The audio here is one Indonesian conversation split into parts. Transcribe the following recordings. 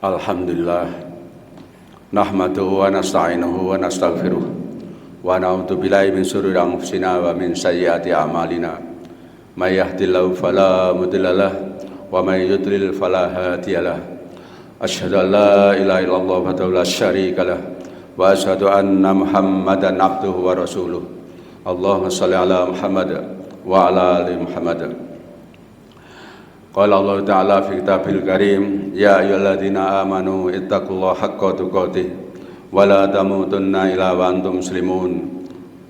Alhamdulillah, nahmaduhu wa nasta'inuhu wa nastaghfiruh wa na'udzu billahi min shururi anfusina wa min sayyiati a'malina. May yahdihillahu fala mudilla lahu wa may yudlil fala hadiyalah. Asyhadu an la ilaha illallah wahdahu la syarika lah wa asyhadu anna Muhammadan abduhu wa rasuluh. Allahumma shalli ala Muhammad wa ala ali Muhammad. Qala Allah Ta'ala fi kitabil karim, ya ayyuhalladzina amanu ittaqullaha haqqa tuqatih wa la tamutunna illa wa antum muslimun.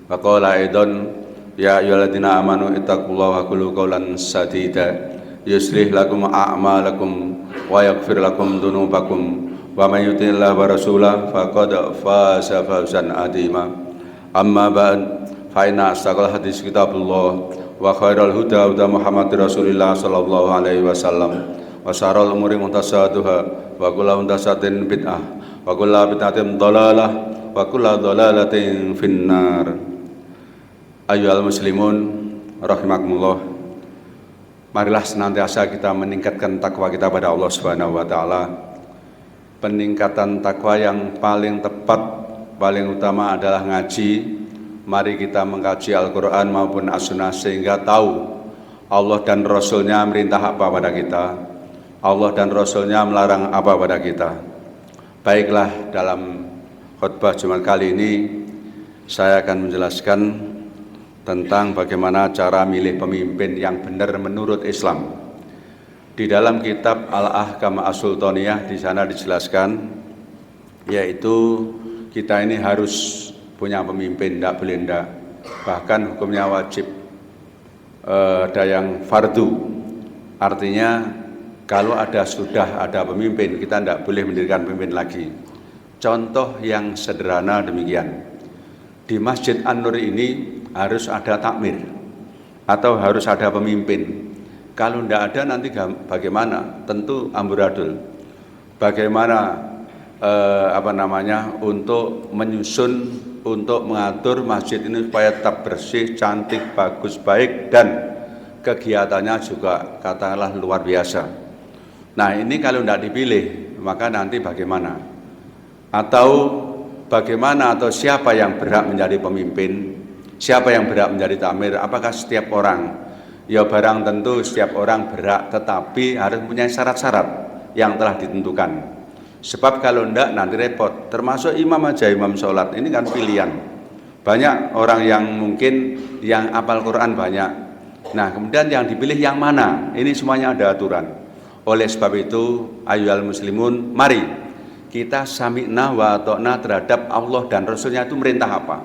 Wa qala aidan, ya ayyuhalladzina amanu ittaqullaha wa qulu qawlan sadida yuslih lakum a'malakum wa yaghfir lakum dhunubakum wa may yuti'illah wa rasulahu faqad faza fawzan 'azima. Amma ba'd, fa inna asdaqal hadits kitabullah wa khairal huda huda Muhammad Rasulillah sallallahu alaihi wasallam wa syarrul umuri muhdatsatuha wa kullu muhdatsatin bid'ah wa kullu bid'atin dhalalah wa kullu dhalalatin finnar. Ayyuhal muslimun rahimakumullah, marilah senantiasa kita meningkatkan takwa kita pada Allah Subhanahu wa taala. Peningkatan takwa yang paling tepat, paling utama adalah ngaji. Mari kita mengkaji Al-Quran maupun As-Sunnah sehingga tahu Allah dan Rasulnya merintah apa pada kita, Allah dan Rasulnya melarang apa pada kita. Baiklah, dalam khutbah Jumat kali ini saya akan menjelaskan tentang bagaimana cara milih pemimpin yang benar menurut Islam. Di dalam kitab Al-Ahkam As-Sultaniyah di sana dijelaskan, yaitu kita ini harus punya pemimpin, tidak boleh tidak, bahkan hukumnya wajib, ada yang fardu, artinya kalau sudah ada pemimpin, kita tidak boleh mendirikan pemimpin lagi. Contoh yang sederhana demikian, di Masjid An-Nur ini harus ada takmir atau harus ada pemimpin. Kalau tidak ada nanti bagaimana? Tentu amburadul. Bagaimana untuk menyusun, untuk mengatur masjid ini supaya tetap bersih, cantik, bagus, baik, dan kegiatannya juga katakanlah luar biasa. Nah, ini kalau tidak dipilih, maka nanti bagaimana? Atau bagaimana, atau siapa yang berhak menjadi pemimpin? Siapa yang berhak menjadi takmir? Apakah setiap orang? Ya, barang tentu setiap orang berhak, tetapi harus punya syarat-syarat yang telah ditentukan. Sebab kalau enggak nanti repot, termasuk imam aja, imam sholat ini kan pilihan. Banyak orang yang mungkin yang hafal Quran banyak. Nah, kemudian yang dipilih yang mana? Ini semuanya ada aturan. Oleh sebab itu, ayyuhal muslimun, mari kita sami'na wa ata'na terhadap Allah dan Rasulnya itu merintah apa.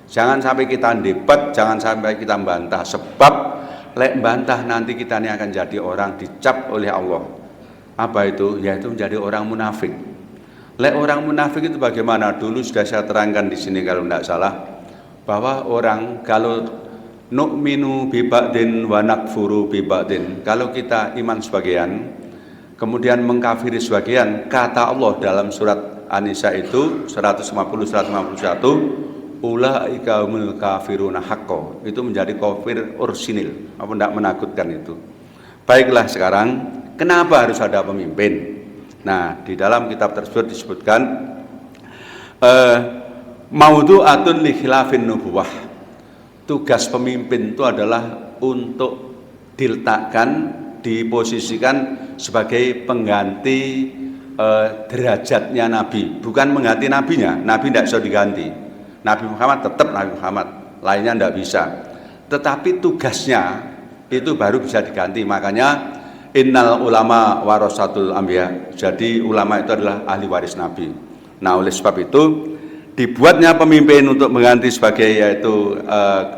Jangan sampai kita debat, jangan sampai kita bantah. Sebab lek bantah nanti kita ini akan jadi orang dicap oleh Allah. Apa itu? Yaitu menjadi orang munafik. Lek orang munafik itu bagaimana? Dulu sudah saya terangkan di sini kalau tidak salah, bahwa orang kalau nu'minu bi ba'din wa nakfuru bi ba'din, kalau kita iman sebagian kemudian mengkafiri sebagian, kata Allah dalam surat An-Nisa itu 150-151, ulaika humul kafiruna haqqo, itu menjadi kafir orsinil, apa tidak menakutkan itu. Baiklah, sekarang kenapa harus ada pemimpin? Nah, di dalam kitab tersebut disebutkan maudhu'atun li khilafin nubuwah. Tugas pemimpin itu adalah untuk diletakkan, diposisikan sebagai pengganti derajatnya Nabi, bukan mengganti nabinya. Nabi tidak bisa diganti. Nabi Muhammad tetap Nabi Muhammad, lainnya tidak bisa. Tetapi tugasnya itu baru bisa diganti. Makanya innal ulama warasatul anbiya. Jadi ulama itu adalah ahli waris Nabi. Nah, oleh sebab itu dibuatnya pemimpin untuk mengganti sebagai yaitu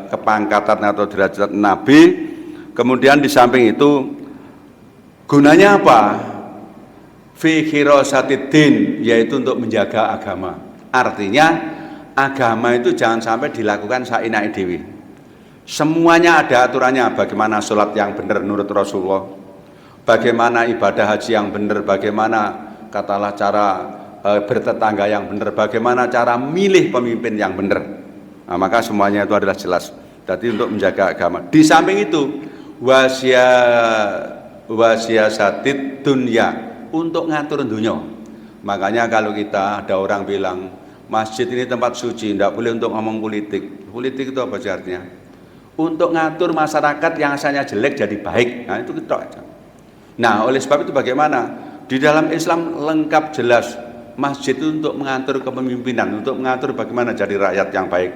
kepangkatan atau derajat Nabi. Kemudian di samping itu gunanya apa? Fi khirasatiddin, yaitu untuk menjaga agama. Artinya agama itu jangan sampai dilakukan saenake dhewe. Semuanya ada aturannya, bagaimana sholat yang benar menurut Rasulullah, bagaimana ibadah haji yang benar, bagaimana katalah cara bertetangga yang benar, bagaimana cara milih pemimpin yang benar. Nah, maka semuanya itu adalah jelas. Jadi untuk menjaga agama. Di samping itu wasiasatid dunya, untuk ngatur dunia. Makanya kalau kita ada orang bilang masjid ini tempat suci, tidak boleh untuk ngomong politik. Politik itu apa sih artinya? Untuk ngatur masyarakat yang asalnya jelek jadi baik. Nah itu kita aja. Nah oleh sebab itu bagaimana? Di dalam Islam lengkap jelas, masjid itu untuk mengatur kepemimpinan, untuk mengatur bagaimana jadi rakyat yang baik,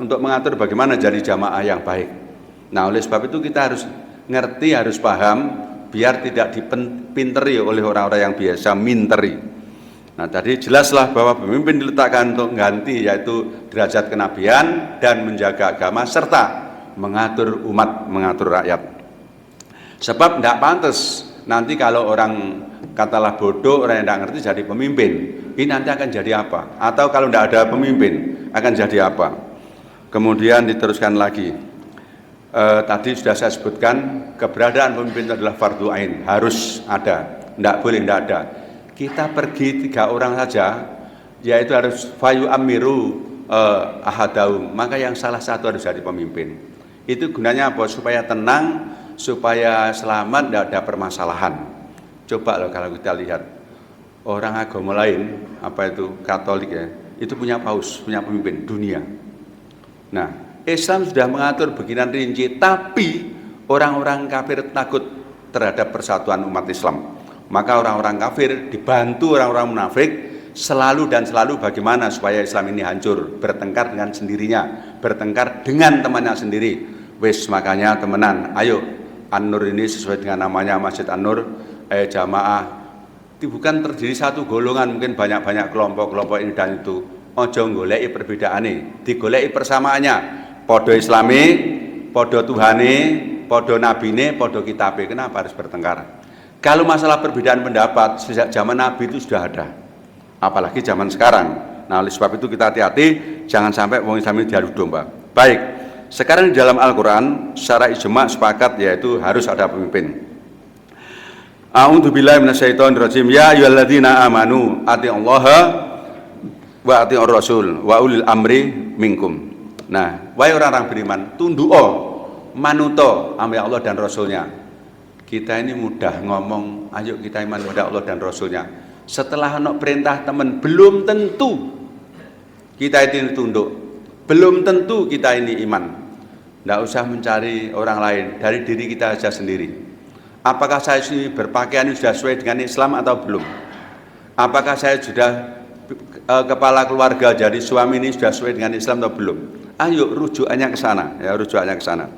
untuk mengatur bagaimana jadi jamaah yang baik. Nah oleh sebab itu kita harus ngerti, harus paham, biar tidak dipinteri oleh orang-orang yang biasa minteri. Nah tadi jelaslah bahwa pemimpin diletakkan untuk mengganti, yaitu derajat kenabian dan menjaga agama serta mengatur umat, mengatur rakyat. Sebab tidak pantas nanti kalau orang katalah bodoh, orang yang tidak ngerti jadi pemimpin, ini nanti akan jadi apa? Atau kalau tidak ada pemimpin akan jadi apa? Kemudian diteruskan lagi, tadi sudah saya sebutkan keberadaan pemimpin itu adalah fardu ain, harus ada, tidak boleh tidak ada. Kita pergi 3 orang saja, yaitu harus fayu amiru ahadaum, maka yang salah satu harus jadi pemimpin. Itu gunanya apa? Supaya tenang, supaya selamat, tidak ada permasalahan. Coba loh kalau kita lihat orang agama lain, apa itu Katolik ya, itu punya paus, punya pemimpin dunia. Nah Islam sudah mengatur beginian rinci, tapi orang-orang kafir takut terhadap persatuan umat Islam. Maka orang-orang kafir dibantu orang-orang munafik selalu dan selalu bagaimana supaya Islam ini hancur, bertengkar dengan sendirinya, bertengkar dengan temannya sendiri. Wis makanya temenan, ayo An-Nur ini sesuai dengan namanya Masjid An-Nur, jamaah. Itu bukan terdiri satu golongan, mungkin banyak-banyak kelompok-kelompok ini dan itu. Ojo goleki perbedaane, digoleki persamaannya. Podo Islami, podo Tuhane, podo Nabine, podo kitabe. Kenapa harus bertengkar? Kalau masalah perbedaan pendapat sejak zaman Nabi itu sudah ada, apalagi zaman sekarang. Nah oleh sebab itu kita hati-hati, jangan sampai wong Islam ini diadu domba. Baik, sekarang di dalam Al-Quran secara ijma sepakat yaitu harus ada pemimpin. A'udzubillahi minasyaitonirrajim. Ya ayyuhalladzina amanu atiullaha wa atiur rasul wa ulil amri minkum. Nah, wahai orang-orang beriman, tunduk manuto amri Allah dan Rasulnya. Kita ini mudah ngomong, ayo kita iman kepada Allah dan Rasulnya. Setelah ada perintah teman, belum tentu kita ini tunduk, belum tentu kita ini iman. Tidak usah mencari orang lain, dari diri kita saja sendiri. Apakah saya ini berpakaian sudah sesuai dengan Islam atau belum? Apakah saya sudah kepala keluarga jadi suami ini sudah sesuai dengan Islam atau belum? Ayo rujukannya ke sana, ya rujukannya ke sana.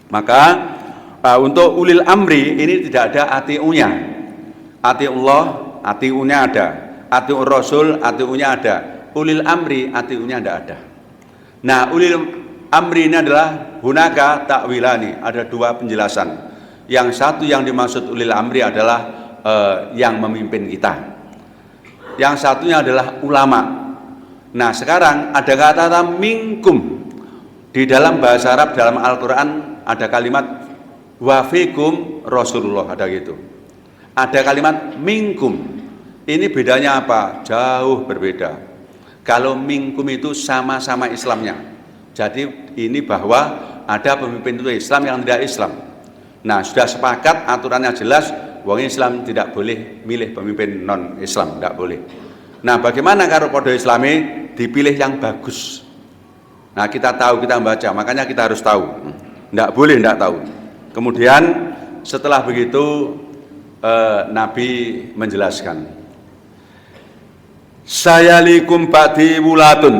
Maka untuk ulil amri ini tidak ada atiunya. Atiullah, atiunya ada. Atiur Rasul, atiunya ada. Ulil amri, atiunya tidak ada. Nah, ulil amri ini adalah hunaka takwilani. Ada 2 penjelasan. Yang satu yang dimaksud ulil amri adalah yang memimpin kita. Yang satunya adalah ulama. Nah, sekarang ada kata minkum. Di dalam bahasa Arab, dalam Al-Quran ada kalimat wafikum Rasulullah, ada gitu. Ada kalimat minkum. Ini bedanya apa? Jauh berbeda. Kalau minkum itu sama-sama Islamnya. Jadi ini bahwa ada pemimpin itu Islam yang tidak Islam. Nah sudah sepakat, aturannya jelas. Wong Islam tidak boleh milih pemimpin non Islam, tidak boleh. Nah bagaimana kalau podo Islami dipilih yang bagus? Nah kita tahu, kita membaca, makanya kita harus tahu. Tidak boleh tidak tahu. Kemudian setelah begitu Nabi menjelaskan, sayalikum ba'di wulatun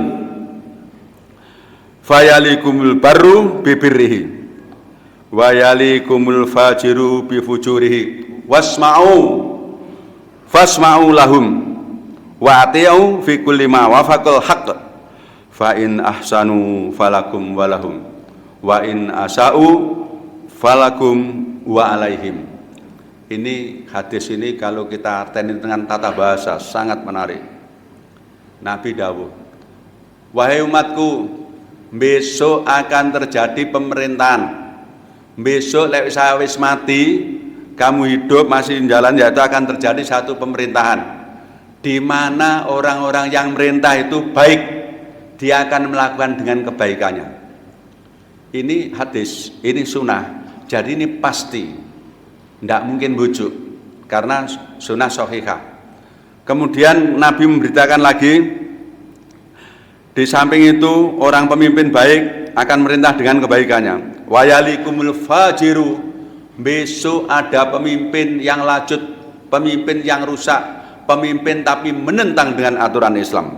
fayalikumul barru bibirrihi wayalikumul fajiru bifujurihi fasma'u lahum wa ati'u fi kulli ma wafaqal haqq fa in ahsanu falakum walahum wa in asa'u falakum wa alaihim. Ini hadis ini kalau kita artikan dengan tata bahasa sangat menarik. Nabi dawuh, wahai umatku, besok akan terjadi pemerintahan. Besok lek saya wis mati, kamu hidup masih jalan, yaitu akan terjadi satu pemerintahan di mana orang-orang yang merintah itu baik, dia akan melakukan dengan kebaikannya. Ini hadis, ini sunnah. Jadi ini pasti, tidak mungkin bujuk, karena sunnah sahihah. Kemudian Nabi memberitakan lagi, di samping itu orang pemimpin baik akan merintah dengan kebaikannya. Wayalikumul fajiru, besok ada pemimpin yang lacut, pemimpin yang rusak, pemimpin tapi menentang dengan aturan Islam,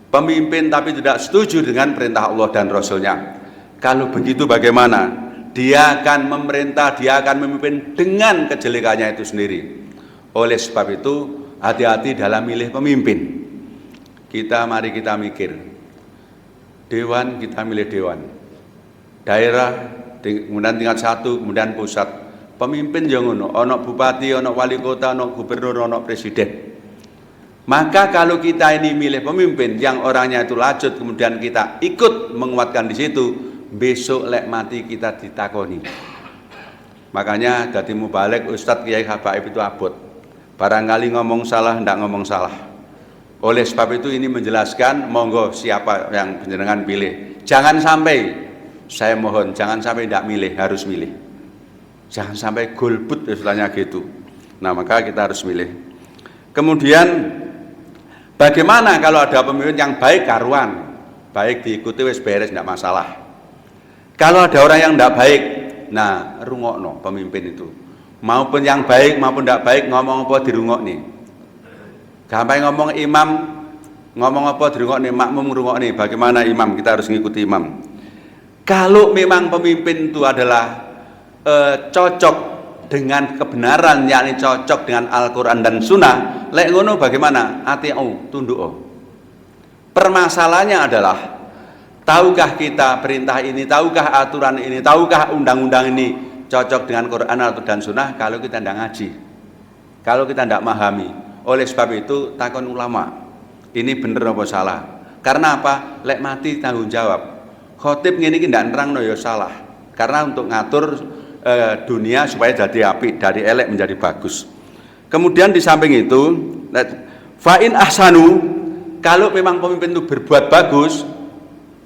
pemimpin tapi tidak setuju dengan perintah Allah dan Rasulnya. Kalau begitu bagaimana? Dia akan memerintah, dia akan memimpin dengan kejelekannya itu sendiri. Oleh sebab itu, hati-hati dalam milih pemimpin. Mari kita mikir. Dewan, kita milih dewan. Daerah, kemudian tingkat 1, kemudian pusat. Pemimpin yang ono bupati, ono wali kota, ono gubernur, ono presiden. Maka kalau kita ini milih pemimpin yang orangnya itu lacut, kemudian kita ikut menguatkan di situ, besok lek mati kita ditakoni. Makanya dadi mubalik Ustadz Kiai Habaib itu abot. Barangkali ngomong salah, ndak ngomong salah. Oleh sebab itu ini menjelaskan, monggo siapa yang panjenengan pilih. Jangan sampai, saya mohon, jangan sampai ndak milih, harus milih. Jangan sampai golput istilahnya gitu. Nah, maka kita harus milih. Kemudian bagaimana kalau ada pemimpin yang baik karuan, baik diikuti wis beres, ndak masalah. Kalau ada orang yang tidak baik, nah rungokno pemimpin itu. Maupun yang baik maupun tidak baik, ngomong apa dirungokni. Gampang ngomong imam, ngomong apa dirungokni, makmum rungokni. Bagaimana imam? Kita harus ngikuti imam. Kalau memang pemimpin itu adalah cocok dengan kebenaran, yakni cocok dengan Al-Quran dan Sunnah, lek ngono bagaimana? Ati'u, tunduk. Permasalahannya adalah, tahukah kita perintah ini, tahukah aturan ini, tahukah undang-undang ini cocok dengan Quran dan Sunnah? Kalau kita tidak ngaji, kalau kita tidak memahami. Oleh sebab itu takon ulama, ini bener apa salah? Karena apa? Lek mati tanggung jawab. Khotib ini tidak nerangno ya salah. Karena untuk ngatur dunia supaya jadi apik, dari elek menjadi bagus. Kemudian di samping itu, fa'in ahsanu, kalau memang pemimpin itu berbuat bagus,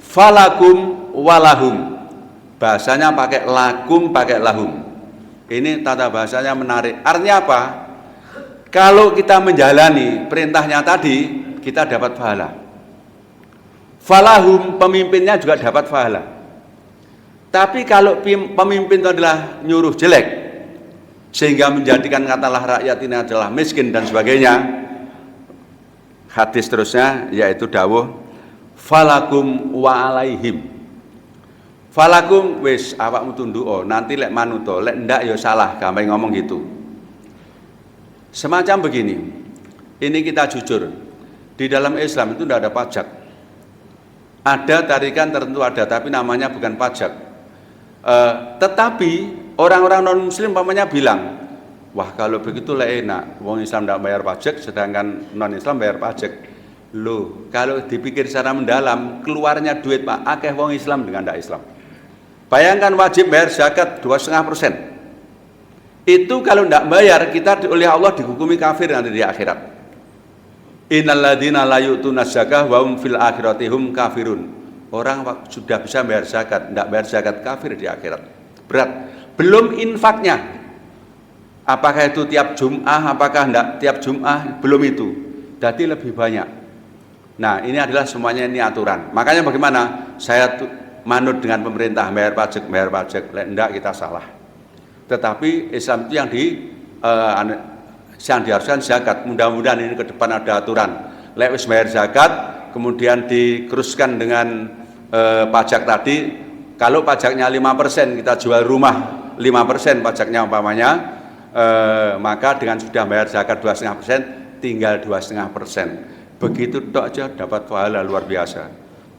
falakum walahum, bahasanya pakai lakum, pakai lahum. Ini tata bahasanya menarik. Artinya apa? Kalau kita menjalani perintahnya tadi, kita dapat pahala. Falahum, pemimpinnya juga dapat pahala. Tapi kalau pemimpin itu adalah nyuruh jelek, sehingga menjadikan katalah rakyat ini adalah miskin dan sebagainya, hadis terusnya yaitu dawuh falakum wa alaihim. Falakum wis awakmu tunduk, nanti lek manuto, lek ndak ya salah, gampang ngomong gitu. Semacam begini. Ini kita jujur. Di dalam Islam itu tidak ada pajak. Ada tarikan tertentu ada, tapi namanya bukan pajak. Tetapi orang-orang non muslim pamannya bilang, wah kalau begitu lek enak, wong Islam tidak bayar pajak sedangkan non Islam bayar pajak. Loh, kalau dipikir secara mendalam, keluarnya duit Pak, akeh wong Islam dengan tidak Islam. Bayangkan wajib bayar zakat 2,5%. Itu kalau tidak bayar, kita oleh Allah dihukumi kafir nanti di akhirat. Innalladzina la yu'tuna zakah wa hum fil akhirati hum kafirun. Orang sudah bisa bayar zakat, tidak bayar zakat, kafir di akhirat. Berat. Belum infaknya. Apakah itu tiap Jum'ah, apakah tidak tiap Jum'ah, belum itu. Jadi lebih banyak. Nah, ini adalah semuanya ini aturan. Makanya bagaimana? Saya manut dengan pemerintah, bayar pajak, enggak kita salah. Tetapi Islam itu yang diharuskan zakat. Mudah-mudahan ini ke depan ada aturan. Lek wis bayar zakat, kemudian dikeruskan dengan pajak tadi. Kalau pajaknya 5%, kita jual rumah 5% pajaknya umpamanya, maka dengan sudah bayar zakat 2,5%, tinggal 2,5%. Begitu tok aja dapat pahala luar biasa.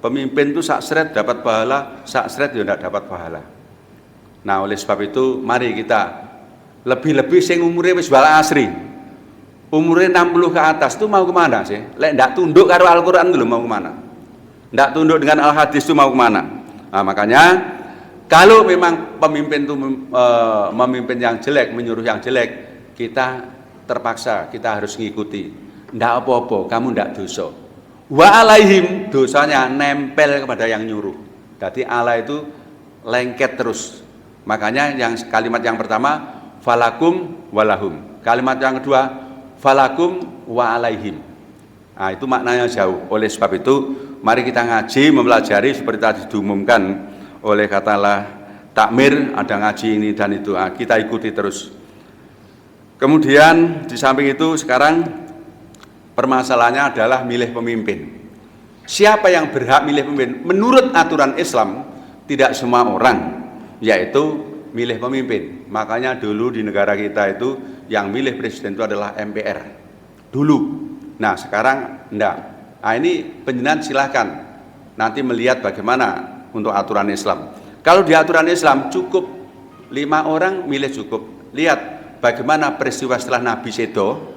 Pemimpin itu sak seret dapat pahala, sak seret ya tidak dapat pahala. Nah, oleh sebab itu mari kita lebih-lebih sing umure wis bala asri. Umurnya 60 ke atas itu mau kemana sih? Lek ndak tunduk karo Al-Quran itu mau kemana? Ndak tunduk dengan Al-Hadis itu mau kemana? Nah, makanya kalau memang pemimpin itu memimpin yang jelek, menyuruh yang jelek, kita terpaksa, kita harus ngikuti. Ndak apa-apa, kamu ndak dosa. Wa alaihim, dosanya nempel kepada yang nyuruh. Jadi Allah itu lengket terus. Makanya yang kalimat yang pertama falakum walahum. Kalimat yang kedua falakum wa alaihim. Nah, itu maknanya jauh. Oleh sebab itu mari kita ngaji, mempelajari seperti tadi diumumkan oleh katalah takmir, ada ngaji ini dan itu. Nah, kita ikuti terus. Kemudian di samping itu sekarang permasalahannya adalah milih pemimpin. Siapa yang berhak milih pemimpin? Menurut aturan Islam tidak semua orang, yaitu milih pemimpin. Makanya dulu di negara kita itu yang milih presiden itu adalah MPR dulu. Nah sekarang enggak. Nah ini penjenengan silahkan nanti melihat bagaimana untuk aturan Islam. Kalau di aturan Islam cukup 5 orang milih cukup. Lihat bagaimana peristiwa setelah Nabi sedo,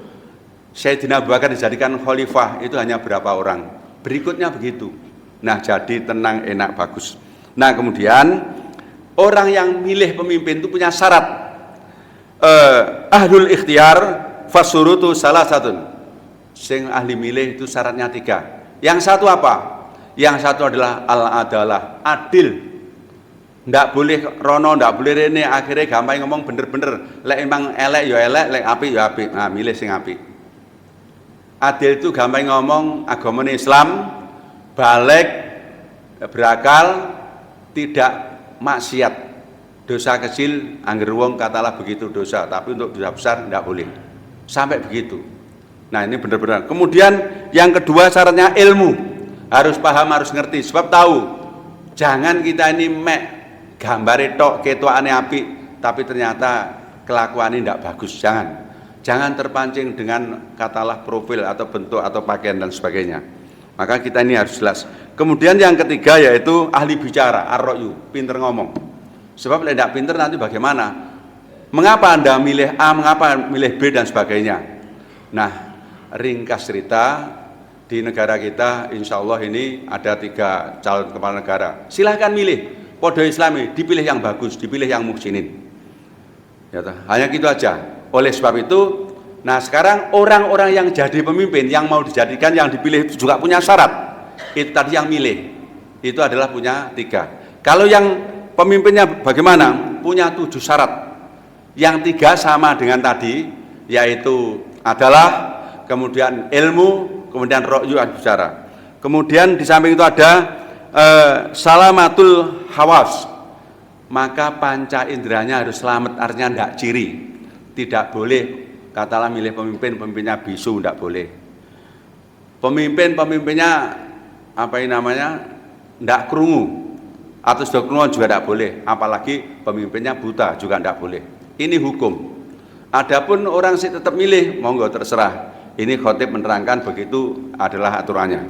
Sayyidina Abu Bakar dijadikan khalifah itu hanya berapa orang. Berikutnya begitu. Nah jadi tenang, enak, bagus. Nah kemudian orang yang milih pemimpin itu punya syarat. Ahlul ikhtiar fasurutu salah satun. Sing ahli milih itu syaratnya 3. Yang satu apa? Yang satu adalah al-adalah, adil. Ndak boleh rono, ndak boleh rene, akhirnya gampang ngomong bener-bener. Lek emang elek ya elek, lek apik ya apik. Nah, milih sing apik. Adil itu gampang ngomong agama Islam, balik, berakal, tidak maksiat. Dosa kecil angger wong katalah begitu dosa, tapi untuk dosa besar ndak boleh. Sampai begitu. Nah ini benar-benar. Kemudian yang kedua syaratnya ilmu. Harus paham, harus ngerti. Sebab tahu, jangan kita ini gambare tok ketokane apik, tapi ternyata kelakuannya tidak bagus. Jangan terpancing dengan katalah profil atau bentuk atau pakaian dan sebagainya. Maka kita ini harus jelas. Kemudian yang ketiga yaitu ahli bicara, ar-ra'yu, pinter ngomong. Sebab tidak pinter nanti bagaimana? Mengapa Anda milih A, mengapa milih B dan sebagainya? Nah, ringkas cerita, di negara kita insya Allah ini ada 3 calon kepala negara. Silahkan milih, podo Islami, dipilih yang bagus, dipilih yang muhsinin. Ya, hanya gitu aja. Oleh sebab itu, nah sekarang orang-orang yang jadi pemimpin, yang mau dijadikan, yang dipilih itu juga punya syarat. Itu tadi yang milih, itu adalah punya 3. Kalau yang pemimpinnya bagaimana? Punya 7 syarat. Yang 3 sama dengan tadi, yaitu adalah kemudian ilmu, kemudian ro'yu bicara. Kemudian di samping itu ada salamatul hawas. Maka panca inderanya harus selamat, artinya tidak ciri. Tidak boleh katalah milih pemimpinnya bisu, tidak boleh. Pemimpinnya apa ini namanya? Tidak krungu. Atau sudah krungu juga tidak boleh. Apalagi pemimpinnya buta juga tidak boleh. Ini hukum. Adapun orang sih tetap milih, monggo terserah. Ini khotib menerangkan begitu adalah aturannya.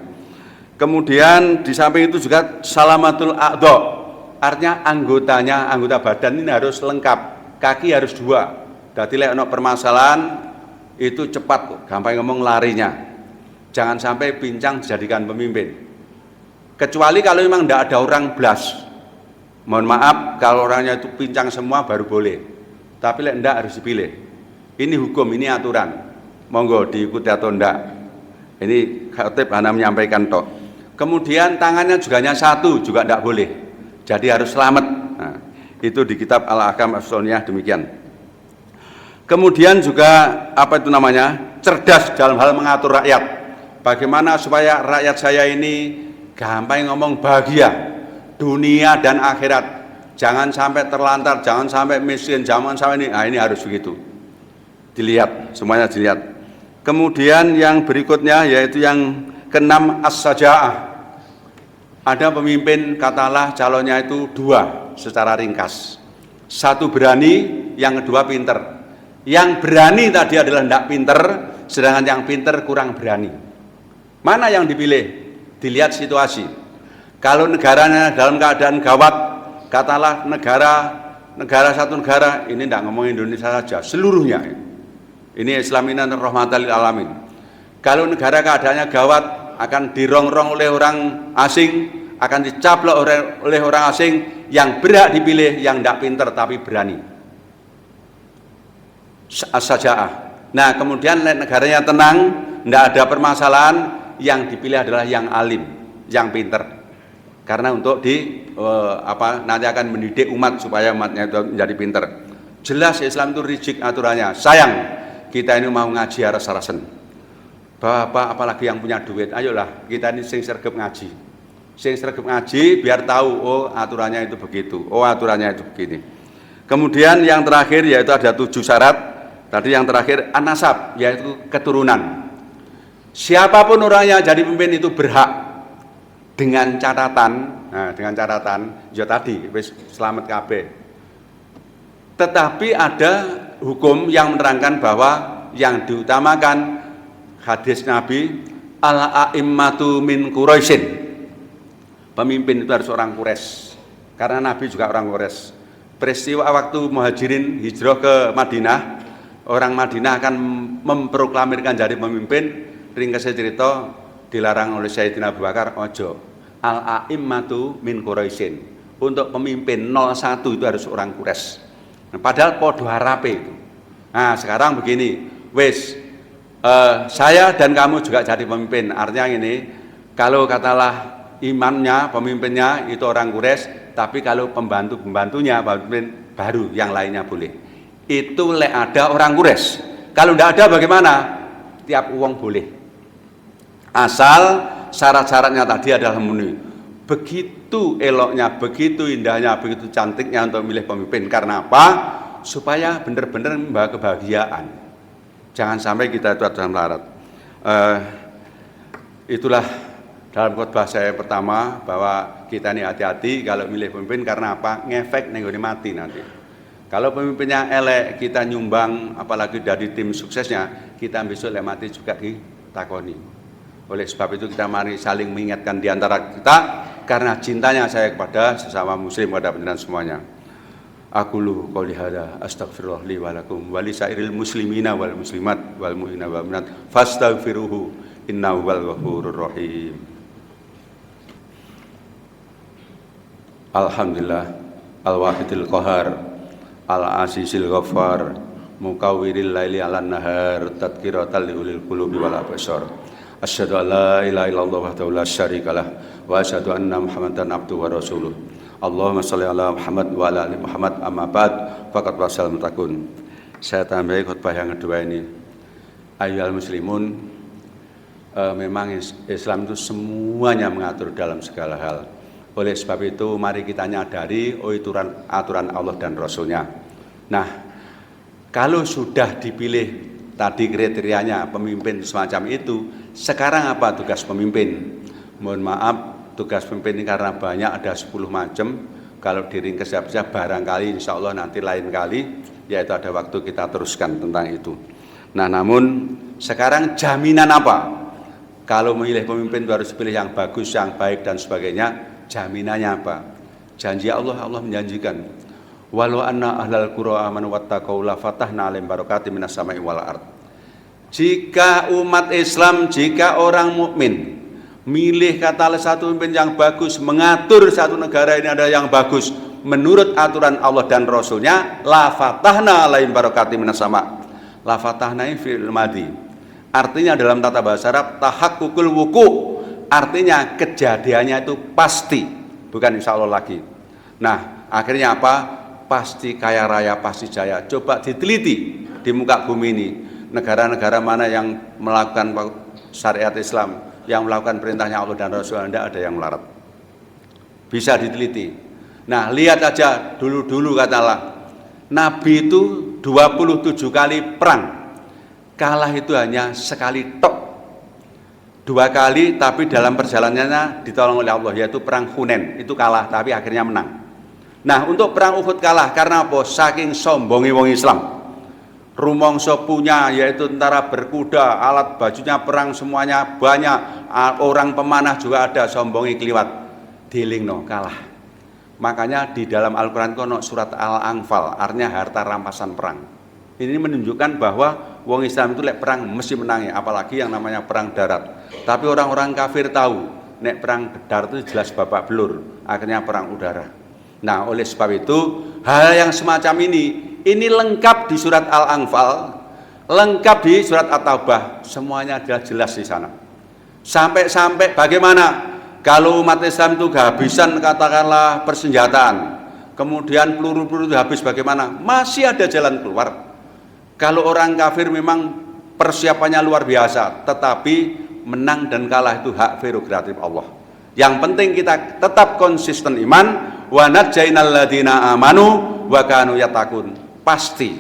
Kemudian di samping itu juga salamatul a'dha, artinya anggota badan ini harus lengkap. Kaki harus 2. Jadi lek ono permasalahan itu cepat, gampang ngomong larinya. Jangan sampai pincang dijadikan pemimpin. Kecuali kalau memang tidak ada orang blas. Mohon maaf kalau orangnya itu pincang semua baru boleh. Tapi lek enggak harus dipilih. Ini hukum, ini aturan. Monggo diikuti atau enggak. Ini khatib hanya menyampaikan tok. Kemudian tangannya juga hanya 1 juga enggak boleh. Jadi harus selamat. Nah, itu di kitab Al-Ahkam As-Sunniyah demikian. Kemudian juga apa itu namanya? Cerdas dalam hal mengatur rakyat. Bagaimana supaya rakyat saya ini gampang ngomong bahagia dunia dan akhirat. Jangan sampai terlantar, jangan sampai miskin, jangan sampai ini. Nah, ini harus begitu. Dilihat, semuanya dilihat. Kemudian yang berikutnya yaitu yang ke-6 as-saja'ah. Ada pemimpin katalah calonnya itu 2 secara ringkas. 1 berani, yang kedua pinter. Yang berani tadi adalah tidak pinter, sedangkan yang pinter kurang berani. Mana yang dipilih? Dilihat situasi. Kalau negaranya dalam keadaan gawat, katalah negara satu negara, ini tidak ngomong Indonesia saja, seluruhnya. Ini Islaminan rahmatan lil alamin. Kalau negara keadaannya gawat, akan dirongrong oleh orang asing, akan dicaplok oleh orang asing. Yang berhak dipilih yang tidak pinter tapi berani. As-saja'ah. Nah kemudian negaranya tenang, tidak ada permasalahan, yang dipilih adalah yang alim, yang pinter. Karena untuk nanti akan mendidik umat supaya umatnya itu menjadi pinter. Jelas Islam itu rigid aturannya. Sayang kita ini mau ngaji aras-arasen. Bapak apalagi yang punya duit, ayolah kita ini sing sregep ngaji. Sing sregep ngaji biar tahu aturannya itu begitu. Aturannya itu begini. Kemudian yang terakhir yaitu ada 7 syarat. Tadi yang terakhir an-nasab, yaitu keturunan. Siapapun orangnya jadi pemimpin itu berhak dengan catatan, ya tadi wis selamat kabeh. Tetapi ada hukum yang menerangkan bahwa yang diutamakan hadis Nabi al-a'immatu min Quraisyin. Pemimpin itu harus orang Quraisy. Karena Nabi juga orang Quraisy. Peristiwa waktu Muhajirin hijrah ke Madinah, orang Madinah akan memproklamirkan jadi pemimpin. Ringkasnya cerita dilarang oleh Sayyidina Abu Bakar, ojo al-a'immatu min Quraisyin. Untuk pemimpin 01 itu harus orang Quraisy. Nah, padahal podo harape itu. Nah sekarang begini, saya dan kamu juga jadi pemimpin. Artinya ini, kalau katalah imannya, pemimpinnya itu orang Quraisy, tapi kalau pembantunya pemimpin baru yang lainnya boleh. Itu ada orang Quraisy. Kalau tidak ada bagaimana? Tiap uang boleh. Asal syarat-syaratnya tadi adalah memenuhi. Begitu eloknya, begitu indahnya, begitu cantiknya untuk memilih pemimpin. Karena apa? Supaya benar-benar membawa kebahagiaan. Jangan sampai kita itu ada melarat. Itulah dalam khotbah saya pertama, bahwa kita ini hati-hati kalau milih pemimpin. Karena apa? Ngefek nenggone mati nanti. Kalau pemimpinnya elek, kita nyumbang, apalagi dari tim suksesnya, kita besok mati juga ditakoni. Oleh sebab itu kita mari saling mengingatkan di antara kita, karena cintanya saya kepada sesama muslim, kepada penjenengan semuanya. Aqulu qouli hadza astaghfirullah li wa lakum wa li sairil muslimina wal muslimat wal mu'minina wal mu'minat fastaghfiruhu innahu wal ghafurur rahim. Alhamdulillah al-wahidil qahar al-azizil ghaffar mukawwiril laili 'alan nahar tadhkiratal liulil qulubi wal absar. Asyhadu an la ilaha illallah wahdahu la syarikalah wa asyhadu anna Muhammadan abduhu wa rasuluh. Allahumma shalli ala Muhammad wa ala ali Muhammad, amma ba'd, faqad wasal mutakun. Saya tambahi khutbah yang kedua ini. Ayyuhal muslimun, memang Islam itu semuanya mengatur dalam segala hal. Oleh sebab itu mari kita nyadari aturan Allah dan Rasulnya. Nah, kalau sudah dipilih tadi kriterianya pemimpin semacam itu, sekarang apa tugas pemimpin? Mohon maaf, tugas pemimpin ini karena banyak, ada 10 macam. Kalau diringkas saja barangkali insya Allah nanti lain kali, yaitu ada waktu kita teruskan tentang itu. Nah namun sekarang jaminan apa? Kalau memilih pemimpin itu harus pilih yang bagus, yang baik dan sebagainya. Jaminannya apa? Janji Allah menjanjikan, walau anna ahlal qura amanu wattaqau la fatahna 'alaihim barakatim minas sama'i wal ard. Jika umat Islam, jika orang mukmin milih kata satu pemimpin yang bagus, mengatur satu negara ini adalah yang bagus menurut aturan Allah dan Rasulnya, la fatahna 'alaihim barakatim minas sama'. La fatahna fil madhi. Artinya dalam tata bahasa Arab tahaqququl wuqu'. Artinya kejadiannya itu pasti, bukan insya Allah lagi. Nah, akhirnya apa? Pasti kaya raya, pasti jaya. Coba diteliti di muka bumi ini, negara-negara mana yang melakukan syariat Islam, yang melakukan perintahnya Allah dan Rasul, tidak ada yang melarat. Bisa diteliti. Nah, lihat aja dulu-dulu katalah Nabi itu 27 kali perang, kalah itu hanya sekali tok. 2 kali, tapi dalam perjalanannya ditolong oleh Allah, yaitu perang Hunain. Itu kalah, tapi akhirnya menang. Nah, untuk perang Uhud kalah karena apa? Saking sombongi wong Islam. Rumangsa punya, yaitu tentara berkuda, alat bajunya perang semuanya banyak, orang pemanah juga ada, sombongi kliwat. Dilingno kalah. Makanya di dalam Al-Qur'an kono surat Al-Anfal, artinya harta rampasan perang. Ini menunjukkan bahwa wong Islam itu lek perang mesti menangi, apalagi yang namanya perang darat. Tapi orang-orang kafir tahu, nek perang darat itu jelas babak belur, akhirnya perang udara. Nah, oleh sebab itu hal yang semacam ini lengkap di surat Al-Anfal, lengkap di surat At-Taubah, semuanya adalah jelas di sana. Sampai bagaimana Kalau umat Islam itu kehabisan katakanlah persenjataan, kemudian peluru-peluru itu habis bagaimana? Masih ada jalan keluar. Kalau orang kafir memang persiapannya luar biasa, tetapi menang dan kalah itu hak prerogatif Allah. Yang penting kita tetap konsisten iman, wa najjainal ladzina amanu wa kanu yattaqun. Pasti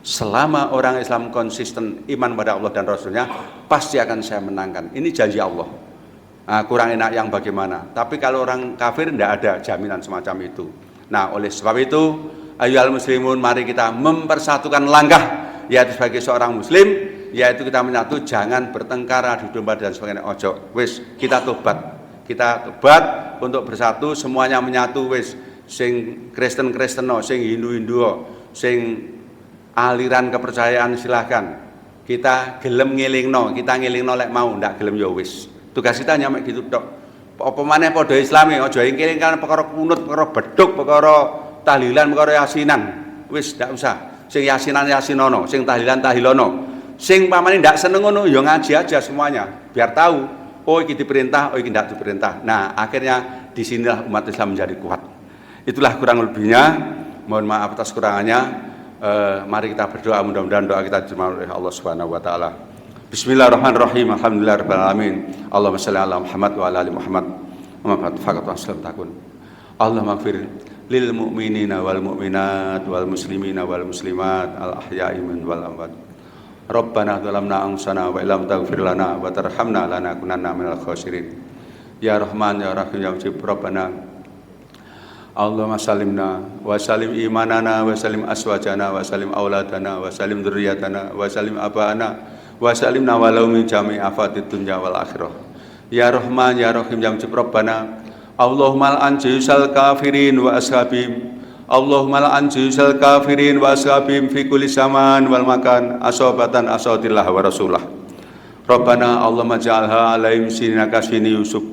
selama orang Islam konsisten iman pada Allah dan Rasulnya, pasti akan saya menangkan. Ini janji Allah. Nah, kurang enak yang bagaimana? Tapi kalau orang kafir tidak ada jaminan semacam itu. Nah, oleh sebab itu, ayyuhal muslimun, mari kita mempersatukan langkah, yaitu sebagai seorang muslim, yaitu kita menyatu, jangan bertengkar, adu domba dan sebagainya. Ojo, wis kita tobat untuk bersatu, semuanya menyatu, wis sing Kristen, sing Hindu, sing aliran kepercayaan silahkan. Kita gelem ngelingno, lek mau, ndak gelem ya wis. Tugas kita hanya gitu tok. Apa maneh padha Islami, aja eling kan perkara kunut, perkara beduk, perkara tahlilan, perkara yasinan. Wis ndak usah. Sing yasinan yasinono, sing tahlilan tahilono. Sing pamane ndak seneng ngono ya ngaji aja semuanya, biar tahu oh iki diperintah, oh iki ndak diperintah. Nah, akhirnya disinilah umat Islam menjadi kuat. Itulah kurang lebihnya. Mohon maaf atas kurangannya. Mari kita berdoa, mudah-mudahan doa kita diterima oleh Allah Subhanahu wa taala. Bismillahirrahmanirrahim. Alhamdulillahirabbil alamin. Allahumma shalli ala Muhammad wa ala ali Muhammad. Muhammad faqat wassalam takun. Allahumma ighfir lil mu'minina wal mu'minat wal muslimina wal muslimat al ahya'i wal amwat. Rabbana dzalamna anfusana wa illam taghfir lana wa tarhamna lanakunanna minal khasirin. Ya Rahman ya Rahim ya Mujib Rabbana Allahumma salimna wa salim imanana wa salim aswajana wa salim auladana wa salim dzurriyyatana wa salim abana wa salimna walau min jami' afatid dunya wal akhirah. Ya Rahman ya Rahim ya Mujib Rabbana Allahumma al-anjisal kafirin wa ashabim. Allahumma al-anjisal kafirin wa ashabim fi kulli zaman wal makan asobatan asotillah wa rasulah. Rabbana Allahumma ja'alha alaihim sinina kasini Yusuf.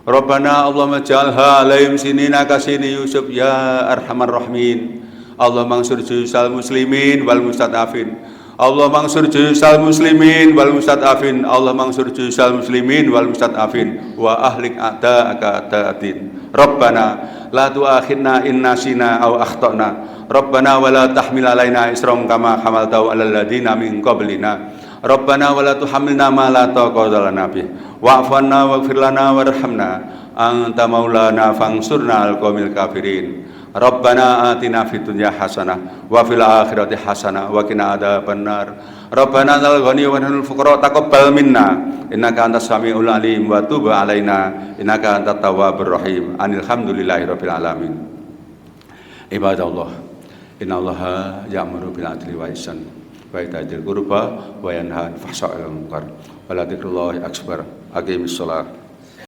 Rabbana Allahumma ja'alha alaihim sinina kasini Yusuf ya arhamar rahimin. Allahumma ansur juyusal muslimin wal mustadafin. Allah mangsur juyusal muslimin wal mustadafin. Allah mangsur juyusal muslimin wal mustadafin wa ahlik a'da'aka a'da'atin. Rabbana la tu'akhidna in nasina aw akhtana. Rabbana wa la tahmil alaina isran kama hamaltahu alal ladina min qablina. Rabbana wa la tuhammilna ma la taqata lana bih. Wa'fu 'anna waghfir lana warhamna. Anta maulana fansurna al qaumil kafirin. Rabbana atina fid dunya hasanah wa fil akhirati hasanah wa qina adzabannar. Rabbana dzal ghani wa nahnu fuqara taqabbal minna innaka antas samiul alim wa tub alaina innaka antat tawwabur rahim. Alhamdulillahirabbil alamin. Ibadallah, innallaha ya'muru bil adli wa ihsan wa ita'i dzil qurba wa yanha 'anil fahsya'i wal munkar wa la dzikrullahi akbar. Aqimissalah.